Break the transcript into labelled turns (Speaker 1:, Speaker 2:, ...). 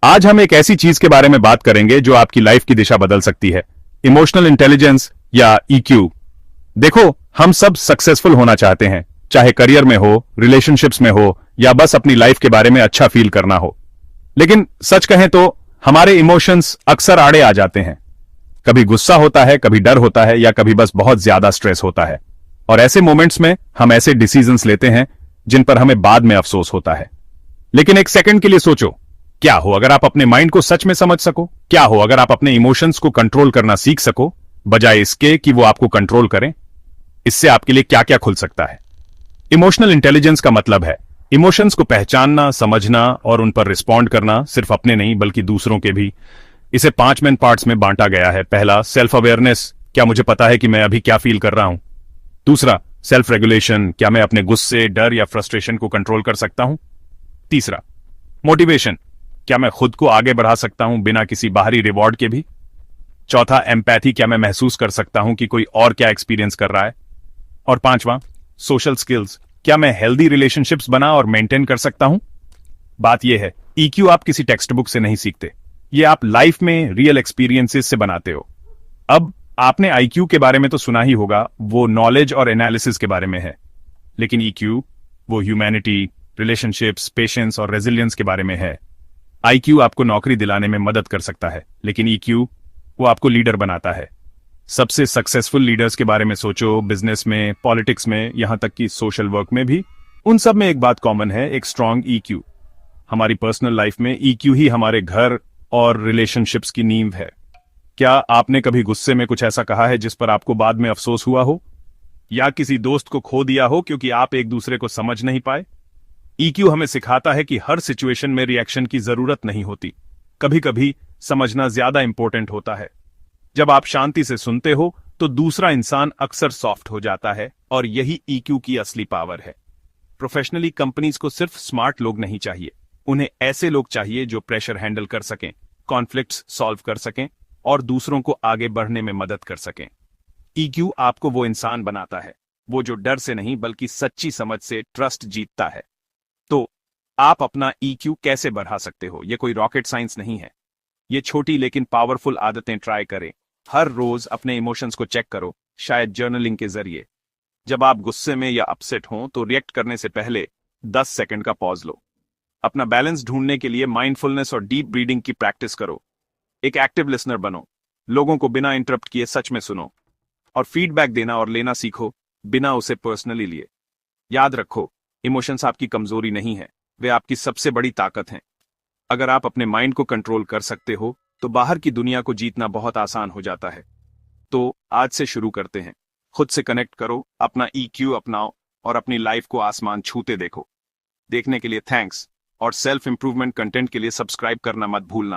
Speaker 1: आज हम एक ऐसी चीज के बारे में बात करेंगे जो आपकी लाइफ की दिशा बदल सकती है, इमोशनल इंटेलिजेंस या ईक्यू। देखो, हम सब सक्सेसफुल होना चाहते हैं, चाहे करियर में हो, रिलेशनशिप्स में हो या बस अपनी लाइफ के बारे में अच्छा फील करना हो। लेकिन सच कहें तो हमारे इमोशंस अक्सर आड़े आ जाते हैं। कभी गुस्सा होता है, कभी डर होता है या कभी बस बहुत ज्यादा स्ट्रेस होता है। और ऐसे मोमेंट्स में हम ऐसे डिसीजंस लेते हैं जिन पर हमें बाद में अफसोस होता है। लेकिन एक सेकंड के लिए सोचो, क्या हो अगर आप अपने माइंड को सच में समझ सको? क्या हो अगर आप अपने इमोशंस को कंट्रोल करना सीख सको, बजाय इसके कि वो आपको कंट्रोल करें? इससे आपके लिए क्या क्या खुल सकता है? इमोशनल इंटेलिजेंस का मतलब है इमोशंस को पहचानना, समझना और उन पर रिस्पॉन्ड करना, सिर्फ अपने नहीं बल्कि दूसरों के भी। इसे 5 मेन पार्ट्स में बांटा गया है। पहला, सेल्फ अवेयरनेस, क्या मुझे पता है कि मैं अभी क्या फील कर रहा हूं? दूसरा, सेल्फ रेगुलेशन, क्या मैं अपने गुस्से, डर या फ्रस्ट्रेशन को कंट्रोल कर सकता हूं? तीसरा, मोटिवेशन, क्या मैं खुद को आगे बढ़ा सकता हूं बिना किसी बाहरी रिवॉर्ड के भी? चौथा, एम्पैथी, क्या मैं महसूस कर सकता हूं कि कोई और क्या एक्सपीरियंस कर रहा है? और पांचवा, सोशल स्किल्स, क्या मैं हेल्दी रिलेशनशिप्स बना और मेंटेन कर सकता हूं? बात यह है, ईक्यू आप किसी टेक्स्ट बुक से नहीं सीखते, ये आप लाइफ में रियल एक्सपीरियंसेस से बनाते हो। अब आपने आईक्यू के बारे में तो सुना ही होगा, वो नॉलेज और एनालिसिस के बारे में है। लेकिन ईक्यू वो ह्यूमैनिटी, रिलेशनशिप्स, पेशेंस और रेजिलियंस के बारे में है। आईक्यू आपको नौकरी दिलाने में मदद कर सकता है, लेकिन ईक्यू वो आपको लीडर बनाता है। सबसे सक्सेसफुल लीडर्स के बारे में सोचो, बिजनेस में, पॉलिटिक्स में, यहां तक कि सोशल वर्क में भी, उन सब में एक बात कॉमन है, एक स्ट्रांग ईक्यू। हमारी पर्सनल लाइफ में ईक्यू ही हमारे घर और रिलेशनशिप्स की नींव है। क्या आपने कभी गुस्से में कुछ ऐसा कहा है जिस पर आपको बाद में अफसोस हुआ हो, या किसी दोस्त को खो दिया हो क्योंकि आप एक दूसरे को समझ नहीं पाए? ईक्यू हमें सिखाता है कि हर सिचुएशन में रिएक्शन की जरूरत नहीं होती, कभी कभी समझना ज्यादा इंपॉर्टेंट होता है। जब आप शांति से सुनते हो तो दूसरा इंसान अक्सर सॉफ्ट हो जाता है, और यही ईक्यू की असली पावर है। प्रोफेशनली कंपनीज को सिर्फ स्मार्ट लोग नहीं चाहिए, उन्हें ऐसे लोग चाहिए जो प्रेशर हैंडल कर सकें, कॉन्फ्लिक्ट्स सॉल्व कर सकें और दूसरों को आगे बढ़ने में मदद कर सकें। ईक्यू आपको वो इंसान बनाता है, वो जो डर से नहीं बल्कि सच्ची समझ से ट्रस्ट जीतता है। तो आप अपना ईक्यू कैसे बढ़ा सकते हो? ये कोई रॉकेट साइंस नहीं है। ये छोटी लेकिन पावरफुल आदतें ट्राई करें। हर रोज अपने इमोशंस को चेक करो, शायद जर्नलिंग के जरिए। जब आप गुस्से में या अपसेट हों तो रिएक्ट करने से पहले 10 सेकंड का पॉज लो। अपना बैलेंस ढूंढने के लिए माइंडफुलनेस और डीप ब्रीदिंग की प्रैक्टिस करो। एक एक्टिव लिसनर बनो, लोगों को बिना इंटरप्ट किए सच में सुनो, और फीडबैक देना और लेना सीखो, बिना उसे पर्सनली लिए। याद रखो, इमोशंस आपकी कमजोरी नहीं है, वे आपकी सबसे बड़ी ताकत हैं। अगर आप अपने माइंड को कंट्रोल कर सकते हो तो बाहर की दुनिया को जीतना बहुत आसान हो जाता है। तो आज से शुरू करते हैं। खुद से कनेक्ट करो, अपना ईक्यू अपनाओ और अपनी लाइफ को आसमान छूते देखो। देखने के लिए थैंक्स, और सेल्फ इंप्रूवमेंट कंटेंट के लिए सब्सक्राइब करना मत भूलना।